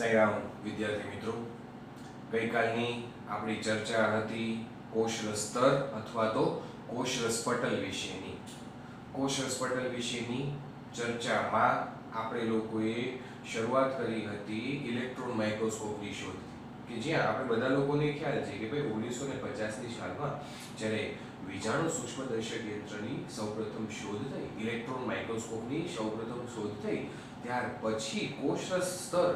સાયરામ વિદ્યાર્થી મિત્રો, ગઈકાલની આપણી ચર્ચા હતી કોષરસ સ્તર અથવા તો કોષરસ પટલ વિશેની. કોષરસ પટલ વિશેની ચર્ચામાં આપણે લોકોએ શરૂઆત કરી હતી ઇલેક્ટ્રોન માઇક્રોસ્કોપની શોધ, કે જ્યાં આપણે બધા લોકોને ખ્યાલ છે કે ભાઈ 1950ની સાલમાં જ્યારે વિજાણુ સૂક્ષ્મદર્શક યંત્રની સૌપ્રથમ શોધ થઈ, ઇલેક્ટ્રોન માઇક્રોસ્કોપની સૌપ્રથમ શોધ થઈ, ત્યાર પછી કોષરસ સ્તર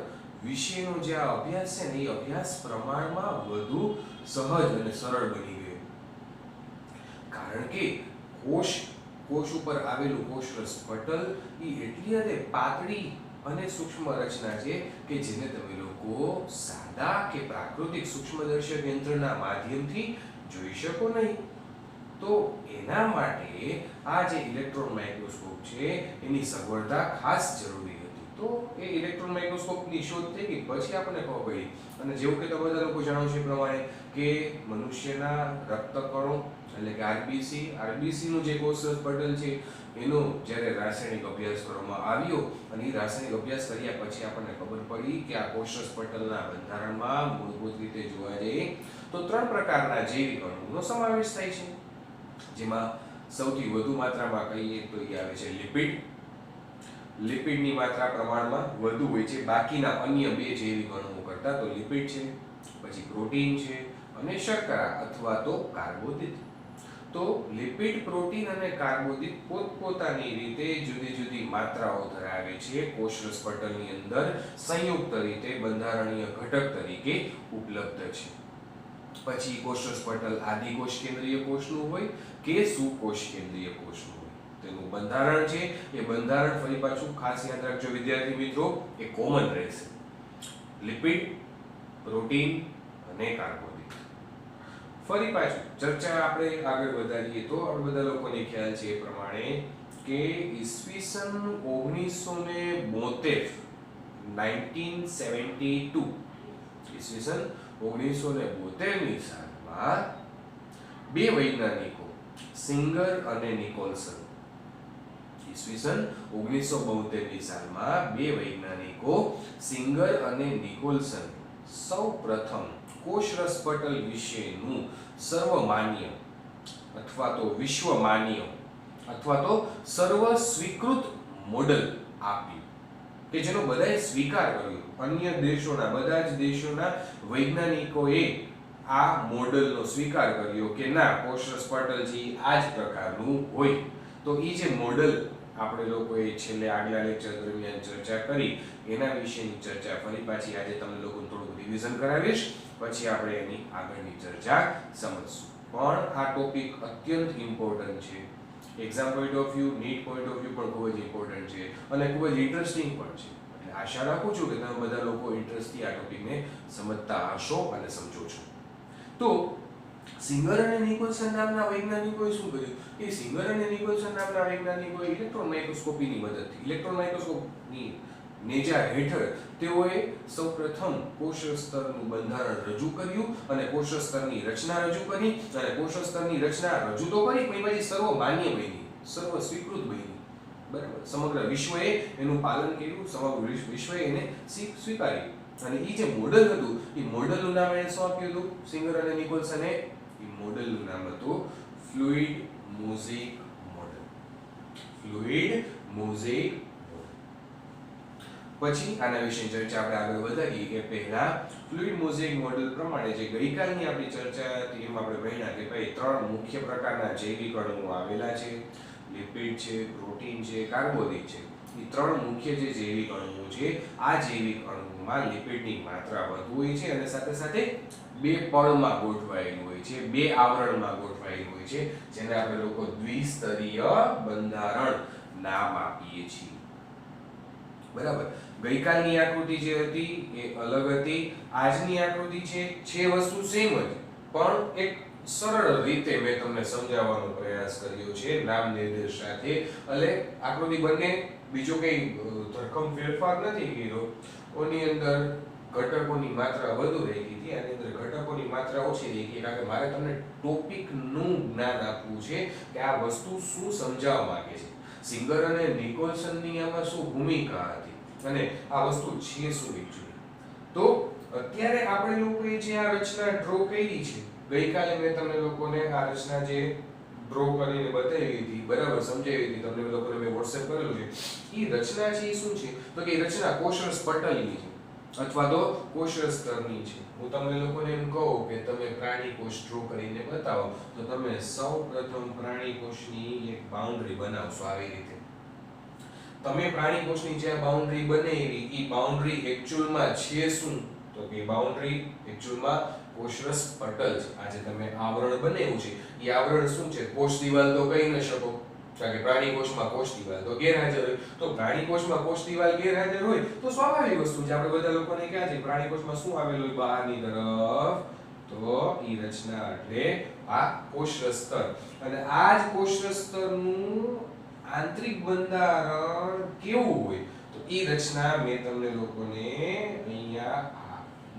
વિશેનો જે આ અભ્યાસ છે ને એ અભ્યાસ પ્રમાણમાં વધુ સહજ અને સરળ બની ગયો. કારણ કે કોષ ઉપર આવેલું કોષરસ પટલ એ એટલી હદે પાતળી અને સૂક્ષ્મ રચના છે કે જેને તમે લોકો સાદા કે પ્રાકૃતિક સૂક્ષ્મદર્શક યંત્રના માધ્યમથી જોઈ શકો નહીં. તો એના માટે આ જે ઇલેક્ટ્રોન માઇક્રોસ્કોપ છે એની સગવડતા ખાસ જરૂરી હતી. તો એ ઇલેક્ટ્રોન માઇક્રોસ્કોપની શોધ થઈ ગઈ પછી આપણને ખબર પડી, અને જેવું કે તમે બધા લોકો જાણો છો એ પ્રમાણે કે મનુષ્યના રક્તકણો એટલે કે આરબીસી નું જે કોષરસ પટલ છે એનો જ્યારે રાસાયણિક અભ્યાસ કરવામાં આવ્યો અને એ રાસાયણિક અભ્યાસ કર્યા પછી આપણને ખબર પડી કે આ કોષરસ પટલના બંધારણમાં મૂળભૂત રીતે જોવા જઈએ તો 3 પ્રકારના જૈવિક અણુઓનો સમાવેશ થાય છે, જેમાં સૌથી વધુ માત્રામાં કહીએ તો એ આવે છે લિપિડની માત્રા પ્રમાણમાં વધુ હોય છે બાકીના અન્ય 2 જૈવિક અણુઓ કરતાં. તો લિપિડ છે, પછી પ્રોટીન છે અને શર્કરા અથવા તો કાર્બોદિત. તો લિપિડ, પ્રોટીન અને કાર્બોદિત પોતપોતાની રીતે જુદી જુદી માત્રાઓ ધરાવે છે, કોષરસ પટલની અંદર સંયુક્ત રીતે બંધારણીય ઘટક તરીકે ઉપલબ્ધ છે. પછી કોષરસ પટલ આદિકોષ કેન્દ્રીય કોષનું હોય કે સુકોષ કેન્દ્રીય કોષનું હોય, તેનું બંધારણ છે એ બંધારણ ફરી પાછું ખાસ યાદ રાખજો વિદ્યાર્થી મિત્રો, એ કોમન રહેશે: લિપિડ, પ્રોટીન અને કાર્બોદિત. ફરી પાછું ચર્ચા આપણે આગળ વધારીએ તો આપણે બધા લોકોને ખ્યાલ છે એ પ્રમાણે કે ઈસવીસન 1972 ઈસવીસન 1972ની સાલમાં 2 વૈજ્ઞાનિકો સિંગર અને નિકોલસન, ઈસવીસન 1972ની સાલમાં 2 વૈજ્ઞાનિકો સિંગર અને નિકોલસન સૌપ્રથમ કોષરસ પટલ વિશેનું સર્વમાન્ય અથવા તો વિશ્વમાન્ય અથવા તો સર્વ સ્વીકૃત મોડેલ આપ્યું કે જેનો બધાએ સ્વીકાર કર્યો. અન્ય દેશોના બધા જ દેશોના વૈજ્ઞાનિકોએ આ મોડેલનો સ્વીકાર કર્યો કે ના, કોષરસ પટલ છે આ જ પ્રકારનું હોય. તો એ જે મોડેલ આપણે લોકોએ છેલ્લે આગલા લેક્ચર દરમિયાન ચર્ચા કરી એના વિશેની ચર્ચા ફરી પાછી આજે તમને લોકોને થોડુંક રિવિઝન કરાવીશ, પછી આપણે એની આગળની ચર્ચા સમજશું. પણ આ ટોપિક અત્યંત ઇમ્પોર્ટન્ટ છે, exam point of view, NEET point of view પણ ખૂબ જ ઇમ્પોર્ટન્ટ છે અને ખૂબ જ ઇન્ટરેસ્ટિંગ પણ છે. એટલે આશા રાખું છું કે તમે બધા લોકો ઇન્ટરેસ્ટથી આ ટોપિકને સમજતા હશો અને સમજો છો. તો સિંગર અને નિકોલસન નામના વૈજ્ઞાનિકોએ શું કર્યું? એ સિંગર અને નિકોલસન નામના વૈજ્ઞાનિકોએ ઇલેક્ટ્રોન માઇક્રોસ્કોપીની મદદથી, ઇલેક્ટ્રોન માઇક્રોસ્કોપની નેજા હેઠળ તેઓએ સૌપ્રથમ કોષરસ સ્તરનું બંધારણ રજૂ કર્યું અને કોષરસ સ્તરની રચના રજૂ કરી, અને કોષરસ સ્તરની રચના રજૂ તો કરી પણ પછી સર્વમાન્ય બની, સર્વ સ્વીકૃત બની. બરાબર, સમગ્ર વિશ્વએ એનું પાલન કર્યું, સમગ્ર વિશ્વએ એને સ્વીકાર્યું. અને એ જે મોડેલ હતું એ મોડેલનું નામ એને શું આપ્યું હતું સિંગર અને નિકોલસને? એ મોડેલનું નામ હતું fluid mosaic model. Fluid mosaic. પછી આના વિશે ચર્ચા આપણે આગળ વધારીએ કે પહેલા ફ્લુઇડ મોઝેઇક મોડેલ પ્રમાણે જે ગઈકાલની આપણી ચર્ચા હતી એમાં આપણે ભણ્યા કે ભાઈ 3 મુખ્ય પ્રકારના જૈવિક અણુઓ આવેલા છે: લિપિડ છે, પ્રોટીન છે, કાર્બોદિત છે. એ 3 મુખ્ય જે જૈવિક અણુઓ છે, આ જૈવિક અણુઓમાં લિપિડની માત્રા વધુ હોય છે અને સાથે સાથે 2 પળમાં ગોઠવાયેલું હોય છે, 2 આવરણમાં ગોઠવાયેલું હોય છે, જેને આપણે લોકો દ્વિસ્તરીય બંધારણ નામ આપીએ છીએ. બરાબર, ગઈકાલની આકૃતિ જે હતી એ અલગ હતી, આજની આકૃતિ છે વસ્તુ સેમ જ, પણ એક સરળ રીતે મેં તમને સમજાવવાનો પ્રયાસ કર્યો છે નામ નિર્દેશ સાથે. એટલે આકૃતિ બંને બીજો કઈ ધરખમ ફેરફાર નથી કર્યો. ઓની અંદર ઘટકોની માત્રા વધુ રહી ગઈ હતી, આની અંદર ઘટકોની માત્રા ઓછી રહી ગઈ, કારણ કે મારે તમને ટોપિકનું જ્ઞાન આપવું છે કે આ વસ્તુ શું સમજાવવા માંગે છે, સિંગર અને નિકોલસનની આમાં શું ભૂમિકા હતી અને આ વસ્તુ છે શું એકચ્યુઅલી. તો અત્યારે આપણે લોકોએ જે આ રચના ડ્રો કરી છે, ગઈકાલે મેં તમને લોકોને આ રચના જે ડ્રો કરીને બતાવી હતી, બરાબર સમજાવી હતી તમને લોકોને મેં WhatsApp કરેલું છે. એ રચના છે એ શું છે તો કે એ રચના કોષરસ પટલની છે અથવા તો કોષરસ સ્તરની છે. હું તમને લોકોને એમ કહું કે તમે પ્રાણી કોષ ડ્રો કરીને બતાવો તો તમે સૌપ્રથમ પ્રાણી કોષની એક બાઉન્ડરી બનાવશો આવી રીતે. તમે પ્રાણી કોષની જે બાઉન્ડરી બનાવી એ બાઉન્ડરી એકચ્યુઅલમાં છે શું તો કે બાઉન્ડરી એકચ્યુઅલમાં કોષરસ પટલ છે. આ જે તમે આવરણ બનાવ્યું છે એ આવરણ શું છે? કોષ દિવાલ તો કહી ન શકો, કારણ કે પ્રાણી કોષમાં કોષ દિવાલ તો ગેરહાજર હોય. તો પ્રાણી કોષમાં કોષ દિવાલ ગેરહાજર હોય તો સ્વાભાવિક વસ્તુ છે, આપણે બધા લોકોને ક્યાં છે પ્રાણી કોષમાં શું આવેલું હોય બહારની તરફ, તો ઈ રચના એટલે આ કોષરસ સ્તર. અને આ જ કોષરસ સ્તરનું આંતરિક બંધારણ કેવું હોય તો ઈ રચના મેં તમને લોકોને અહીંયા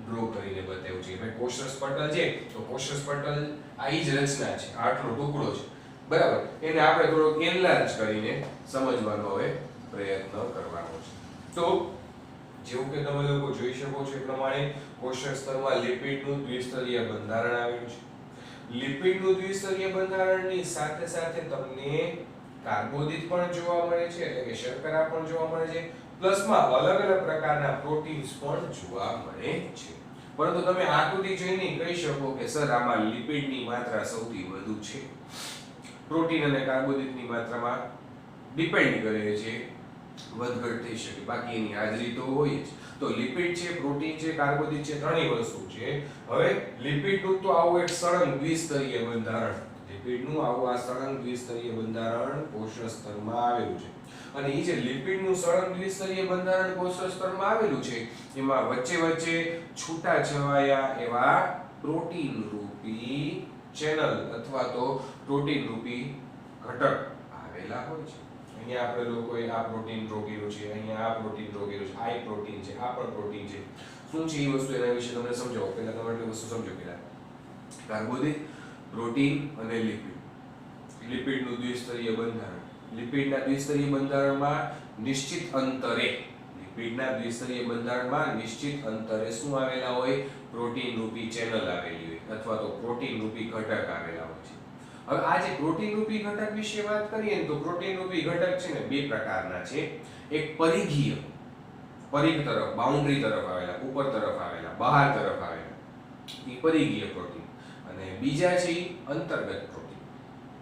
ડ્રો કરીને બતાવ્યું છે. ભાઈ કોષરસ પટલ છે તો કોષરસ પટલ આ ઈ જ રચના છે, આટલો ટુકડો છે, બરાબર. એને આપણે થોડોક એનલાર્જ કરીને સમજવાનો હવે પ્રયત્ન કરવાનો છે. તો જેવું કે તમે લોકો જોઈ શકો છો એ પ્રમાણે કોષરસ સ્તરમાં લિપિડનું દ્વિસ્તરીય બંધારણ આવેલું છે. લિપિડનું દ્વિસ્તરીય બંધારણની સાથે સાથે તમને કાર્બોદિત પણ જોવા મળે છે, એટલે કે શર્કરા પણ જોવા મળે છે, પ્લસમાં અલગ અલગ પ્રકારના પ્રોટીન્સ પણ જોવા મળે છે. પરંતુ તમે આકૃતિ જોઈને કહી શકો કે સર આમાં લિપિડની માત્રા સૌથી વધુ છે. પ્રોટીન અને કાર્બોદિતની માત્રામાં ડિપેન્ડ કરે છે, વધઘટ થઈ શકે, બાકી એની હાજરી તો હોય જ. તો લિપિડ છે, પ્રોટીન છે, કાર્બોદિત છે, ત્રણેય વસ્તુ છે. હવે લિપિડનું તો આવું એક સળંગ દ્વિસ્તરીય બંધારણ, લિપિડનું આવું આ સળંગ દ્વિસ્તરીય બંધારણ કોષરસ સ્તરમાં આવેલું છે. અને એ જે લિપિડનું સળંગ દ્વિસ્તરીય બંધારણ કોષરસ સ્તરમાં આવેલું છે એમાં વચ્ચે વચ્ચે છૂટાછવાયા એવા પ્રોટીન રૂપી ચેનલ અથવા તો પ્રોટીન રૂપી ઘટક આવેલા હોય છે. અહીંયા આપણે લોકોએ આ પ્રોટીન ડ્રો કર્યું છે, અહીંયા આ પ્રોટીન ડ્રો કર્યું છે, આ એક પ્રોટીન છે, આ પણ પ્રોટીન છે. શું છે એ વસ્તુ એના વિશે તમને સમજાવો. પહેલા તમે એટલી વસ્તુ સમજો. પહેલા કાર્બોદિત, પ્રોટીન અને લિપિડ. લિપિડનું દ્વિસ્તરીય બંધારણ. લિપિડના દ્વિસ્તરીય બંધારણમાં નિશ્ચિત અંતરે, લિપિડના દ્વિસ્તરીય બંધારણમાં નિશ્ચિત અંતરે શું આવેલા હોય? પ્રોટીન રૂપી ચેનલ આવેલી હોય અથવા તો પ્રોટીન રૂપી ઘટક આવેલા હોય છે. હવે આ જે પ્રોટીન રૂપી ઘટક વિશે વાત કરીએ ને તો પ્રોટીન રૂપી ઘટક છે ને બે પ્રકારના છે. એક પરિઘીય, પરિઘ તરફ, બાઉન્ડરી તરફ આવેલા, ઉપર તરફ આવેલા, બહાર તરફ આવેલા, એ પરિઘીય પ્રોટીન. અને બીજા છે અંતર્ગત પ્રોટીન.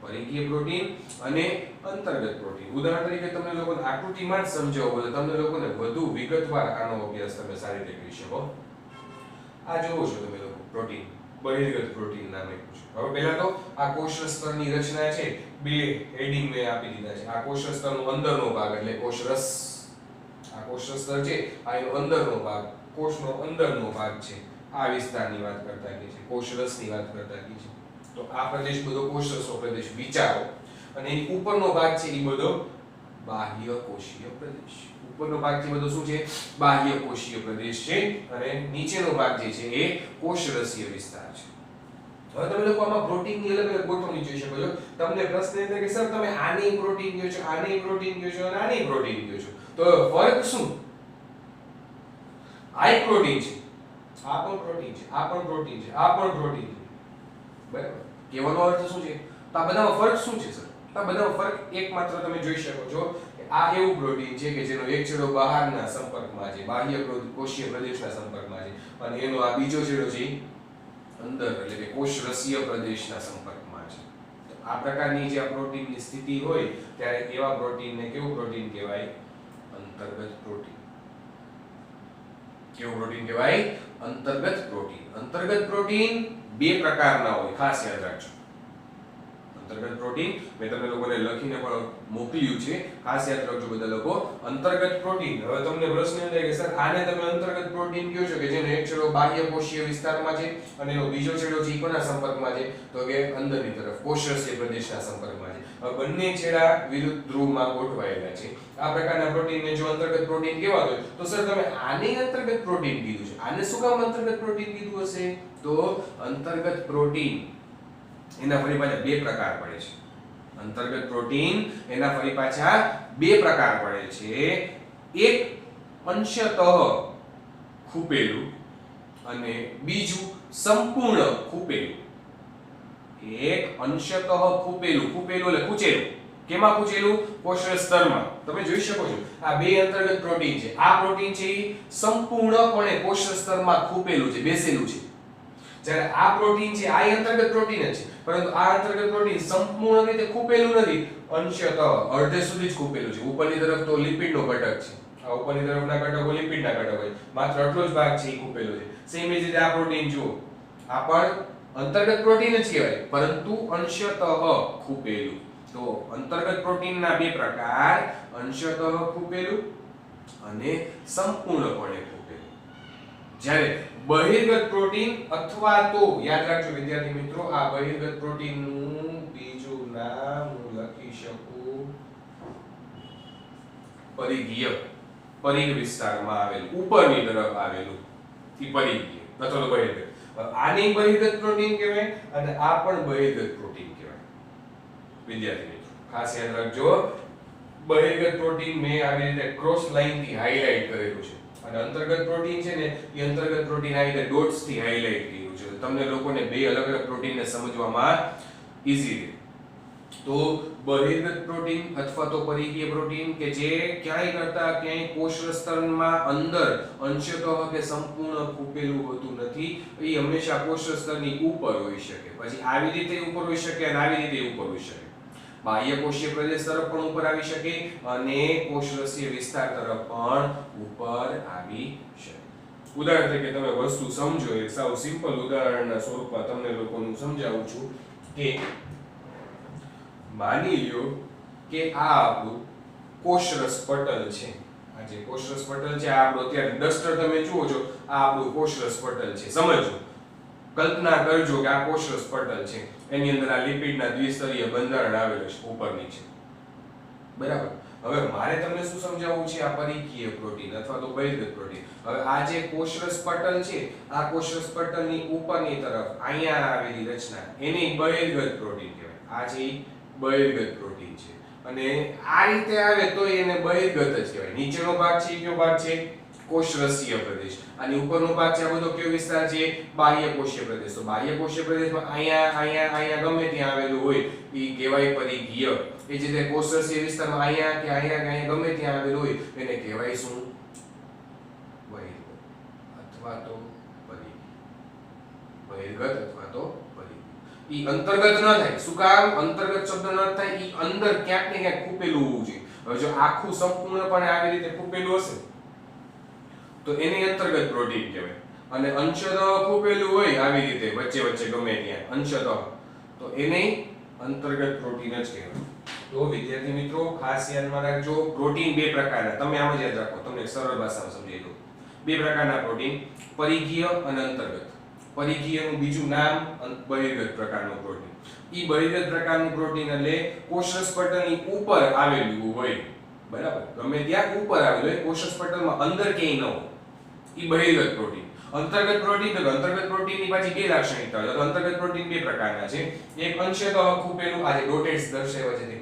પરિઘીય પ્રોટીન અને અંતર્ગત પ્રોટીન. ઉદાહરણ તરીકે તમને લોકોને આકૃતિમાં જ સમજાવો એટલે તમને લોકોને વધુ વિગતવાર આનો અભ્યાસ તમે સારી રીતે કરી શકો. આ જોવો છો તમે લોકો પ્રોટીન, બહિર્ગત પ્રોટીન નામ આપ્યું છે. હવે પહેલા તો આ કોષરસ સ્તરની રચના છે, બે હેડિંગ મેં આપી દીધા છે. આ કોષરસ સ્તરનો અંદરનો ભાગ એટલે કોષરસ, આ કોષરસ સ્તર છે આ એનો અંદરનો ભાગ, કોષનો અંદરનો ભાગ છે. આ વિસ્તારની વાત કરતા કે છે, કોષરસની વાત કરતા કે છે. તો આ પ્રદેશ બધો કોષરસનો પ્રદેશ વિચારો, અને એની ઉપરનો ભાગ છે એ બધો બાહ્ય કોષીય પ્રદેશ. ઉપરનો ભાગ છે બધો શું છે? બાહ્ય કોષીય પ્રદેશ છે, અને નીચેનો ભાગ જે છે એ કોષરસીય વિસ્તાર છે. હવે તમે લોકો આમાં પ્રોટીનની અલગ અલગ ગોઠવણી જોઈ શકો છો. તમને પ્રશ્ન એ થાય કે સર તમે આની પ્રોટીન કહો છો, આની પ્રોટીન કહો છો અને આની પ્રોટીન કહો છો, તો ફરક શું? આ એક પ્રોટીન છે, આ પણ પ્રોટીન છે, આ પણ પ્રોટીન છે, આ પણ પ્રોટીન છે, બરાબર? કહેવાનો અર્થ શું છે? તો આ બધામાં ફરક શું છે સર? આ બધામાં ફરક એકમાત્ર તમે જોઈ શકો છો કે આ એવું પ્રોટીન છે કે જેનો એક છેડો બહારના સંપર્કમાં છે, બાહ્ય કોષીય પ્રદેશના સંપર્કમાં છે, અને એનો આ બીજો છેડો છે અંદર એટલે કે કોષરસીય પ્રદેશના સંપર્કમાં છે. તો આ પ્રકારની જે આ પ્રોટીનની સ્થિતિ હોય ત્યારે એવા પ્રોટીનને કેવું પ્રોટીન કહેવાય? અંતર્ગત પ્રોટીન. કેવું પ્રોટીન કહેવાય? અંતર્ગત પ્રોટીન. અંતર્ગત પ્રોટીન બે પ્રકારના હોય, ખાસ યાદ રાખજો. અંતર્ગત પ્રોટીન મેં તમને લોકોને લખીને પણ મોકલ્યું છે, ખાસ યાદ રાખજો બધા લોકો. અંતર્ગત પ્રોટીન. હવે તમને પ્રશ્ન એ થાય કે સર આને તમે અંતર્ગત પ્રોટીન કહો છો કે જેનો એક છેડો બાહ્ય કોષીય વિસ્તારમાં છે અને એનો બીજો છેડો છે કોના સંપર્કમાં છે? તો કે અંદરની તરફ કોષરસીય પ્રદેશના સંપર્કમાં છે. હવે બંને છેડા વિરુદ્ધ ધ્રુવમાં ગોઠવાયેલા છે. આ પ્રકારના પ્રોટીનને જો અંતર્ગત પ્રોટીન કહેવાતો હોય તો સર તમે આને અંતર્ગત પ્રોટીન કીધું છે, આને શું કામ અંતર્ગત પ્રોટીન કીધું હશે? તો અંતર્ગત પ્રોટીન એના ફરી પાછા બે પ્રકાર પડે છે. અંતર્ગત પ્રોટીન એના ફરી પાછા બે પ્રકાર પડે છે. એક અંશતઃ ખૂપેલું અને બીજું સંપૂર્ણ ખૂપેલું. એક અંશતઃ ખૂપેલું, ખૂપેલું એટલે ખૂંચેલું. કેમાં ખૂંચેલું? કોષરસ સ્તરમાં. તમે જોઈ શકો છો આ બે અંતર્ગત પ્રોટીન છે. આ પ્રોટીન છે એ સંપૂર્ણપણે કોષરસ સ્તરમાં ખૂપેલું છે, બેસેલું છે. જ્યારે આ પ્રોટીન છે આ અંતર્ગત પ્રોટીન જ છે, પરંતુ આ અંતર્ગત પ્રોટીન સંપૂર્ણ રીતે ખૂપેલું નથી, અંશતઃ અડધે સુધી જ ખૂપેલું છે. ઉપરની તરફ તો લિપિડનો ઘટક છે, આ ઉપરની તરફના ઘટકો લિપિડના ઘટક હોય, માત્ર આટલો જ ભાગ છે એ ખૂપેલો છે. સેમ એ જ રીતે આ પ્રોટીન જુઓ, આ પણ અંતર્ગત પ્રોટીન જ કહેવાય, પરંતુ અંશતઃ ખૂપેલું. તો અંતર્ગત પ્રોટીનના બે પ્રકાર, અંશતઃ ખૂપેલું અને સંપૂર્ણપણે ખૂપેલું. જ્યારે બહિર્ગત પ્રોટીન અથવા તો યાદ રાખજો વિદ્યાર્થી મિત્રો, આ બહિર્ગત પ્રોટીનનું બીજું નામ હું લખી શકું પરિઘીય. પરિઘ વિસ્તારમાં આવેલું, ઉપરની તરફ આવેલું એ પરિઘીય અથવા તો બહિર્ગત. આની બહિર્ગત પ્રોટીન કહેવાય અને આ પણ બહિર્ગત પ્રોટીન કહેવાય. વિદ્યાર્થી મિત્રો ખાસ યાદ રાખજો, બહિર્ગત પ્રોટીન મેં આવી રીતે ક્રોસ લાઈન થી હાઇલાઇટ કરેલું છે અને અંતર્ગત પ્રોટીન છે ને એ અંતર્ગત પ્રોટીન આવી રીતે ડોટ્સ થી હાઇલાઇટ કર્યું છે. તમને લોકોને બે અલગ અલગ પ્રોટીનને સમજવામાં ઈઝી રહે. તો બહિર્ગત પ્રોટીન અથવા તો પરિઘીય પ્રોટીન કે જે ક્યાંય કરતા ક્યાંય કોષરસ સ્તરમાં અંદર અંશતઃ કે સંપૂર્ણ ખૂપેલું હોતું નથી, એ હંમેશા કોષરસ સ્તરની ઉપર હોઈ શકે. પછી આવી રીતે ઉપર હોઈ શકે અને આવી રીતે ઉપર હોઈ શકે. બાહ્ય કોષીય પ્રદેશ તરફ પણ ઉપર આવી શકે અને કોષરસીય વિસ્તાર તરફ પણ ઉપર આવી શકે. ઉદાહરણ તરીકે તમે વસ્તુ સમજો, એક સાવ સિમ્પલ ઉદાહરણના સ્વરૂપમાં તમને લોકોનું સમજાવું છું કે માની લ્યો કે આ આપણું કોષરસ પટલ છે. આ જે કોષરસ પટલ છે આ આપણું અત્યારે ડસ્ટર તમે જુઓ છો, આ આપણું કોષરસ પટલ છે. સમજો, કલ્પના કરજો કે આ કોષરસ પટલ છે, એની અંદર આ લિપિડના દ્વિસ્તરીય બંધારણ આવેલું છે ઉપર નીચે. બરાબર. હવે મારે તમને શું સમજાવવું છે? આ પરિઘીય પ્રોટીન અથવા તો બહિર્ગત પ્રોટીન. હવે આ જે કોષરસ પટલ છે, આ કોષરસ પટલની ઉપરની તરફ અહીંયા આવેલી રચના એને બહિર્ગત પ્રોટીન કહેવાય. આ જે બહિર્ગત પ્રોટીન છે અને આ રીતે આવે તો એને બહિર્ગત જ કહેવાય. નીચેનો ભાગ છે કયો ભાગ છે? કોષરસીય પ્રદેશ. અને ઉપરનો ભાગ છે આ બધો કયો વિસ્તાર છે? બાહ્ય કોષીય પ્રદેશ. તો બાહ્ય કોષીય પ્રદેશમાં અહીંયા ગમે ત્યાં આવેલું હોય એ કહેવાય પરિઘીય. એ જે રીતે કોષરસીય વિસ્તારમાં અહીંયા કે અહીંયા ગમે ત્યાં આવેલું હોય એને કહેવાય શું? બહિર્ગત અથવા તો પરિઘીય. બહિર્ગત અથવા તો ઈ અંતર્ગત ન થાય. શું કામ અંતર્ગત શબ્દ ન થાય? ઈ અંદર ક્યાંક ને ક્યાંક ખૂપેલું હોવું જોઈએ. હવે જો આખું સંપૂર્ણપણે આવી રીતે ખૂપેલું હશે તો એને અંતર્ગત પ્રોટીન કહેવાય. અને અંશતઃ ખૂપેલું હોય આવી રીતે વચ્ચે વચ્ચે ગમે ત્યાં અંશતઃ, તો એને અંતર્ગત પ્રોટીન જ કહેવાય. તો વિદ્યાર્થી મિત્રો ખાસ ધ્યાનમાં રાખજો, પ્રોટીન બે પ્રકારના, તમે આમ જ યાદ રાખો, તમને સરળ ભાષામાં સમજાવી દઉં. બે પ્રકારના પ્રોટીન, પરિઘીય અને અંતર્ગત. પરિઘીયનું બીજું નામ બહિર્ગત પ્રકારનું પ્રોટીન. ઈ બહિર્ગત પ્રકારનું પ્રોટીન એટલે કોષરસ પટલની ઉપર આવેલું હોય. બરાબર, ગમે ત્યાં ઉપર આવેલું હોય, કોષરસ પટલમાં અંદર ક્યાંય ન હોય, ઈ બહિર્ગત પ્રોટીન. અંતર્ગત પ્રોટીન, તો અંતર્ગત પ્રોટીનની પાછી બે લાક્ષણિકતા હોય. તો અંતર્ગત પ્રોટીન બે પ્રકારના છે. એક અંશતઃ ખૂપેલું, આ જે ડોટેડ્સ દર્શાવ્યા છે તે,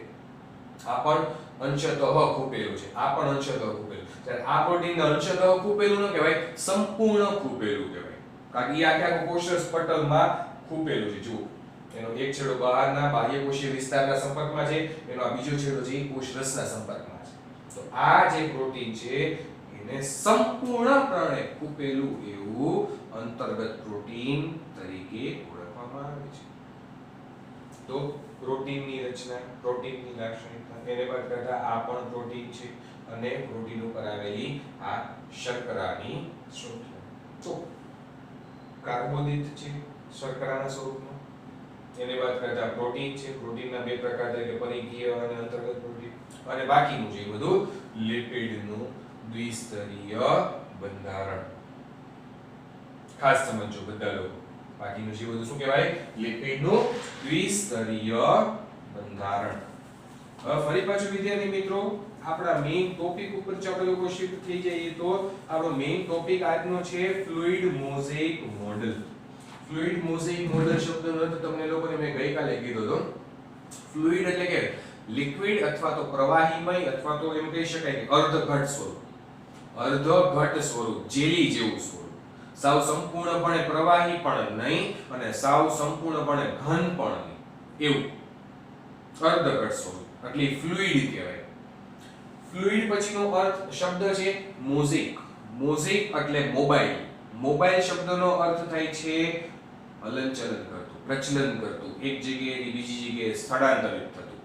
આ પણ અંશતઃ ખૂપેલું છે. આ પણ અંશતઃ ખૂપેલું. જ્યારે આ પ્રોટીનને અંશતઃ ખૂપેલું ન કહેવાય, સંપૂર્ણ ખૂપેલું કહેવાય. કારણ કે આખા કોષરસ પટલમાં ખૂપેલું છે. જુઓ, એનો એક છેડો બહારના બાહ્ય કોષીય વિસ્તારના સંપર્કમાં છે, એનો આ બીજો છેડો છે એ કોષરસના સંપર્કમાં છે. તો આ જે પ્રોટીન છે એને સંપૂર્ણપણે ખૂપેલું એવું અંતર્ગત પ્રોટીન તરીકે ઓળખવામાં આવે છે. તો પ્રોટીનની રચના, પ્રોટીનની લાક્ષણિકતા, એને બાદ કરતા આ પણ પ્રોટીન છે અને પ્રોટીન ઉપર આવેલી આ શર્કરાની શૃંખલા. તો કાર્બોદિત છે શર્કરાના સ્વરૂપમાં, એને બાદ કરતા પ્રોટીન છે. પ્રોટીનના બે પ્રકાર તરીકે પરિઘીય અને અંતર્ગત પ્રોટીન, અને બાકીનું છે બધું લિપિડનું દ્વિસ્તરીય બંધારણ. ખાસ સમજો બધા લોકો, બાકીનું છે બધું શું કહેવાય? લિપિડનું દ્વિસ્તરીય બંધારણ. હવે ફરી પાછું વિદ્યાર્થી મિત્રો આપણા મેઇન ટોપિક ઉપર જો આપણે લોકો શિફ્ટ થઈ જઈએ તો આપણો મેઇન ટોપિક આજનો છે fluid mosaic model. Fluid mosaic model શબ્દનો અર્થ તમને લોકોને મેં ગઈકાલે કીધો હતો. ફ્લુઇડ એટલે કે લિક્વિડ અથવા તો પ્રવાહીમય અથવા તો એમ કહી શકાય કે અર્ધઘટ સ્વરૂપ, અર્ધઘટ સ્વરૂપ, જેલી જેવું સ્વરૂપ. સાવ સંપૂર્ણપણે પ્રવાહી પણ નહીં અને સાવ સંપૂર્ણપણે ઘન પણ નહીં, એવું અર્ધઘટ સ્વરૂપ એટલે ફ્લુઇડ કહેવાય. ફ્લુઇડ પછીનો અર્થ શબ્દ છે મોઝેક. મોઝેક એટલે મોબાઈલ. મોબાઈલ શબ્દનો અર્થ થાય છે હલનચલન કરતું, પ્રચલન કરતું, એક જગ્યાએથી બીજી જગ્યાએ સ્થળાંતરિત થતું,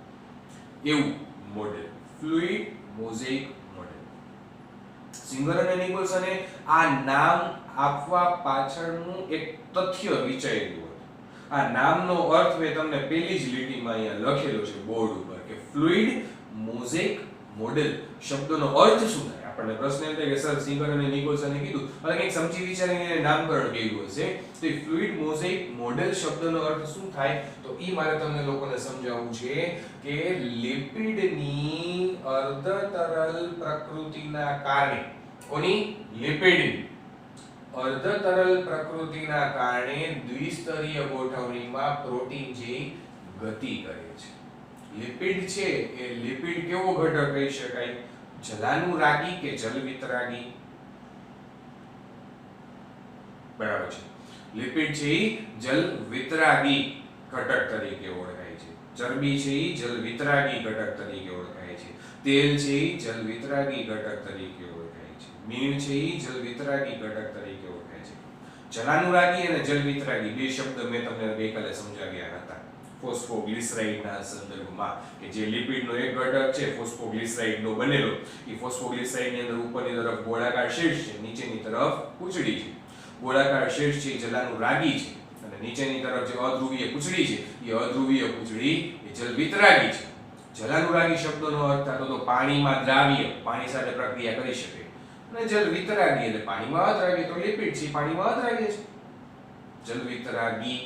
એવું model. Fluid mosaic model. Singer અને નિકોલસને આ નામ આપવા પાછળનું એક તથ્ય વિચાર્યું હતું. આ નામનો અર્થ મેં તમને પહેલી જ લીટીમાં અહીંયા લખેલો છે બોર્ડ ઉપર કે ફ્લુઇડ મોઝેક મોડેલ શબ્દનો અર્થ શું થાય. આપણને પ્રશ્ન એમ થાય કે સર સિંગર અને નિકોલસને કીધું અને કંઈક સમજી વિચારીને નામકરણ કર્યું હશે, તો ફ્લુઇડ મોઝેક મોડેલ શબ્દનો અર્થ શું થાય, તો ઈ મારે તમને લોકોને સમજાવવું છે કે લિપિડની અર્ધતરલ પ્રકૃતિના કારણે, કોની? લિપિડની અર્ધતરલ પ્રકૃતિના કારણે દ્વિસ્તરીય ગોઠવણીમાં પ્રોટીન જે ગતિ કરે છે. લિપિડ છે એ લિપિડ કેવો ઘટક કહી શકાય? જલાનુરાગી કે જલવિતરાગી? બરાબર છે. લિપિડ છે એ જલવિતરાગી ઘટક તરીકે ઓળખાય છે. ચરબી છે એ જલવિતરાગી ઘટક તરીકે ઓળખાય છે. તેલ છે એ જલવિતરાગી ઘટક તરીકે ઓળખાય છે. મીણ છે એ જલવિતરાગી ઘટક તરીકે ઓળખાય છે. જલાનુરાગી અને જલવિતરાગી બે શબ્દ મેં તમને ગઈકાલે સમજાવ્યા હતા ફોસ્ફોગ્લિસરાઈડના સંદર્ભમાં, કે જે લિપિડનો એક ઘટક છે ફોસ્ફોગ્લિસરાઈડનો બનેલો, એ ફોસ્ફોગ્લિસરાઈડની અંદર ઉપરની તરફ ગોળાકાર શીર્ષ છે, નીચેની તરફ પૂંછડી છે. ગોળાકાર શીર્ષ છે જલાનુરાગી છે અને નીચેની તરફ જે અધ્રુવીય પૂંછડી છે એ અધ્રુવીય પૂંછડી એ જલવિતરાગી છે. જલાનુરાગી શબ્દનો અર્થ થતો તો પાણીમાં દ્રાવ્ય, પાણી સાથે પ્રક્રિયા કરી શકે, અને જલવિતરાગી એટલે પાણીમાં અદ્રાવ્ય, તો લિપિડ છે પાણીમાં અદ્રાવ્ય છે. જલવિતરાગી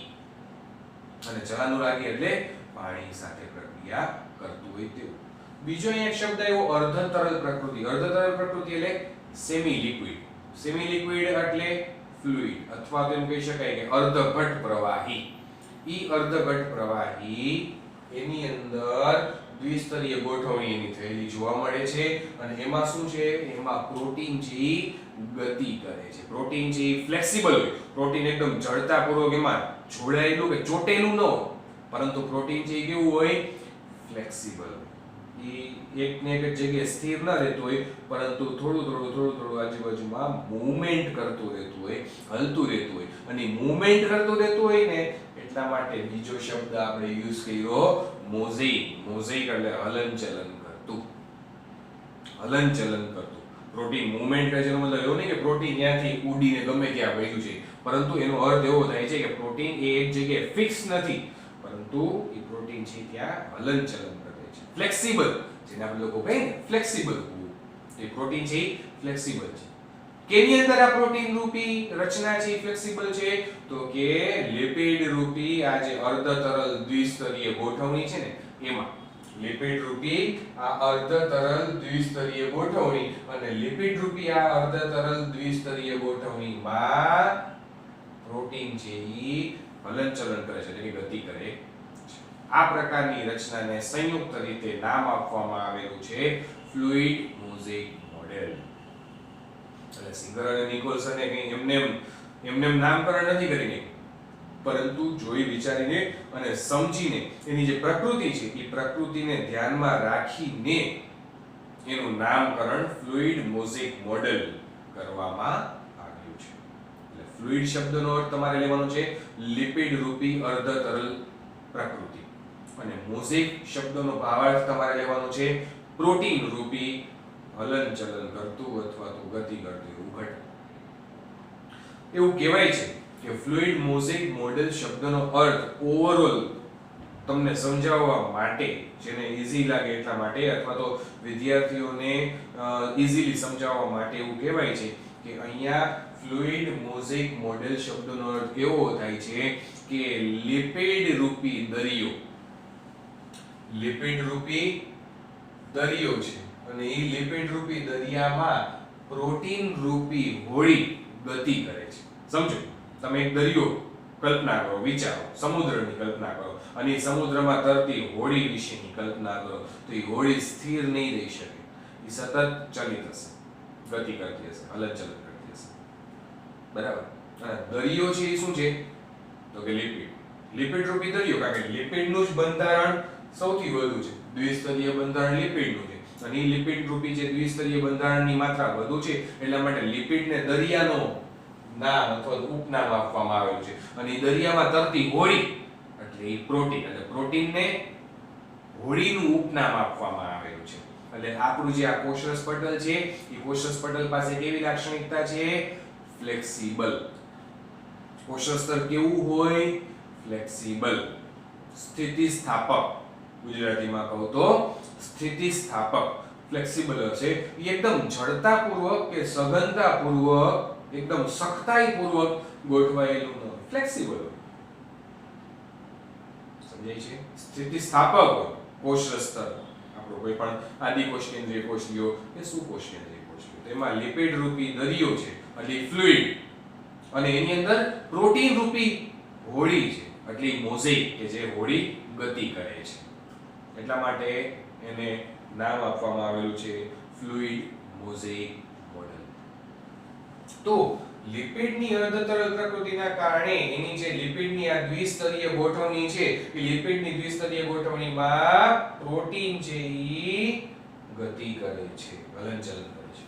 અને જલાનુરાગી એટલે પાણી સાથે પ્રક્રિયા કરતું હોય તેવું. બીજો અહીં એક શબ્દ આવ્યો અર્ધતરલ પ્રકૃતિ. અર્ધતરલ પ્રકૃતિ એટલે સેમી લિક્વિડ. સેમી લિક્વિડ એટલે ફ્લુઇડ અથવા તો એમ કહી શકાય કે અર્ધઘટ પ્રવાહી. ઈ અર્ધઘટ પ્રવાહી એની અંદર દ્વિસ્તરીય ગોઠવણી એની થયેલી જોવા મળે છે અને એમાં શું છે? એમાં પ્રોટીન છે ગતિ કરે છે. પ્રોટીન છે ફ્લેક્સિબલ હોય. પ્રોટીન એકદમ જડતાપૂર્વક એમાં જોડાયેલું કે ચોટેલું ન હોય, પરંતુ પ્રોટીન છે કેવું હોય? ફ્લેક્સિબલ. એ એક ને એક જગ્યાએ સ્થિર ન રહેતું હોય, પરંતુ થોડું આજુબાજુમાં મૂવમેન્ટ કરતું રહેતું હોય, હલતું રહેતું હોય. અને મૂવમેન્ટ કરતું રહેતું હોય ને એટલા માટે બીજો શબ્દ આપણે યુઝ કર્યો મોઝેઇક. મોઝેઇક એટલે હલનચલન કરતું. હલનચલન કરતું. પ્રોટીન મૂવમેન્ટ કરે છે એનો મતલબ એવો નહીં કે પ્રોટીન ત્યાંથી ઉડીને ગમે ત્યાં વહ્યું છે, પરંતુ એનો અર્થ એવો થાય છે કે પ્રોટીન એ એક જગ્યાએ ફિક્સ નથી, પરંતુ એ પ્રોટીન છે ત્યાં હલનચલન કરે છે. ફ્લેક્સિબલ, જેને આપણે લોકો કહીએ ને ફ્લેક્સિબલ હોવું, એ પ્રોટીન છે ફ્લેક્સિબલ છે. કેની અંદર આ પ્રોટીન રૂપી રચના છે ફ્લેક્સિબલ છે? તો કે લિપિડ રૂપી આ જે અર્ધતરલ દ્વિસ્તરીય ગોઠવણી છે ને એમાં. લિપિડ રૂપી આ અર્ધતરલ દ્વિસ્તરીય ગોઠવણી અને લિપિડ રૂપી આ અર્ધતરલ દ્વિસ્તરીય ગોઠવણીમાં પ્રોટીન છે ઈ હલનચલન કરે છે, એટલે કે ગતિ કરે છે. આ પ્રકારની રચનાને સંયુક્ત રીતે નામ આપવામાં આવેલું છે ફ્લુઇડ મોઝેઇક મોડેલ. એટલે સિંગર અને નિકોલસને કઈ એમને નામકરણ નથી કરીને, પરંતુ જોઈ વિચારીને અને સમજીને એની જે પ્રકૃતિ છે એ પ્રકૃતિને ધ્યાનમાં રાખીને એનું નામકરણ ફ્લુઇડ મોઝેઇક મોડેલ કરવામાં આવ્યું છે. એટલે ફ્લુઇડ શબ્દનો અર્થ તમારે લેવાનો છે લિપિડ રૂપી અર્ધતરલ પ્રકૃતિ, અને મોઝેઇક શબ્દનો ભાવાર્થ તમારે લેવાનો છે પ્રોટીન રૂપી હલનચલન કરતું અથવા તો ગતિ કરતું એવું ઘટક. એવું કહેવાય છે કે ફ્લુઇડ મોઝેઇક મોડેલ શબ્દનો અર્થ ઓવરઓલ તમને સમજાવવા માટે, જેને ઈઝી લાગે એટલા માટે, અથવા તો વિદ્યાર્થીઓને ઈઝીલી સમજાવવા માટે એવું કહેવાય છે કે અહીંયા ફ્લુઇડ મોઝેઇક મોડેલ શબ્દનો અર્થ એવો થાય છે કે લિપિડ રૂપી દરિયો. લિપિડ રૂપી દરિયો છે અને એ લિપિડ રૂપી દરિયામાં પ્રોટીન રૂપી હોળી ગતિ કરે છે. સમજો, તમે એક દરિયો કલ્પના કરો, વિચારો, સમુદ્રની કલ્પના કરો અને સમુદ્રમાં તરતી હોળી વિશેની કલ્પના કરો, તો એ હોળી સ્થિર નહીં રહી શકે, એ સતત ચલિત હશે, ગતિ કરતી હશે, હલનચલન કરતી હશે. બરાબર. અને દરિયો છે એ શું છે? તો કે લિપિડ. લિપિડ રૂપી દરિયો, કારણ કે લિપિડનું જ બંધારણ સૌથી વધુ છે. દ્વિસ્તરીય બંધારણ લિપિડનું છે. અને એ લિપિડ રૂપી જે દ્વિસ્તરીય બંધારણની માત્રા વધુ છે એટલા માટે લિપિડને દરિયાનો નામ અથવા ઉપનામ આપવામાં આવેલું છે. અને દરિયામાં તરતી હોડી એટલે એ પ્રોટીન, એટલે પ્રોટીનને હોડીનું ઉપનામ આપવામાં આવેલું છે. એટલે આપણું જે આ કોષરસ પટલ છે એ કોષરસ પટલ પાસે કેવી લાક્ષણિકતા છે? ફ્લેક્સિબલ. કોષરસ સ્તર કેવું હોય? ફ્લેક્સિબલ, સ્થિતિસ્થાપક. ગુજરાતીમાં કહું તો સ્થિતિસ્થાપક. ફ્લેક્સિબલ હશે, એ એકદમ જડતાપૂર્વક કે સઘનતાપૂર્વક, એકદમ સખ્તાઈપૂર્વક ગોઠવાયેલું ન હોય, ફ્લેક્સિબલ હોય. સમજાય છે? સ્થિતિસ્થાપક કોષરસ સ્તર આપણો કોઈ પણ આદિકોષ કેન્દ્રીય કોષીયો કે સુકોષ કેન્દ્રીય કોષીયો, તેમાં લિપિડ રૂપી દરિયો છે એટલે ફ્લુઇડ, અને એની અંદર પ્રોટીન રૂપી હોડી છે એટલે મોઝેઇક, કે જે હોડી ગતિ કરે છે. એટલા માટે એને નામ આપવામાં આવેલું છે ફ્લુઇડ મોઝેઇક મોડેલ. તો લિપિડની અર્ધતરલ પ્રકૃતિના કારણે એની જે લિપિડની આ દ્વિસ્તરીય ગોઠવણી છે એ લિપિડની દ્વિસ્તરીય ગોઠવણીમાં પ્રોટીન છે ઈ ગતિ કરે છે, હલનચલન કરે છે.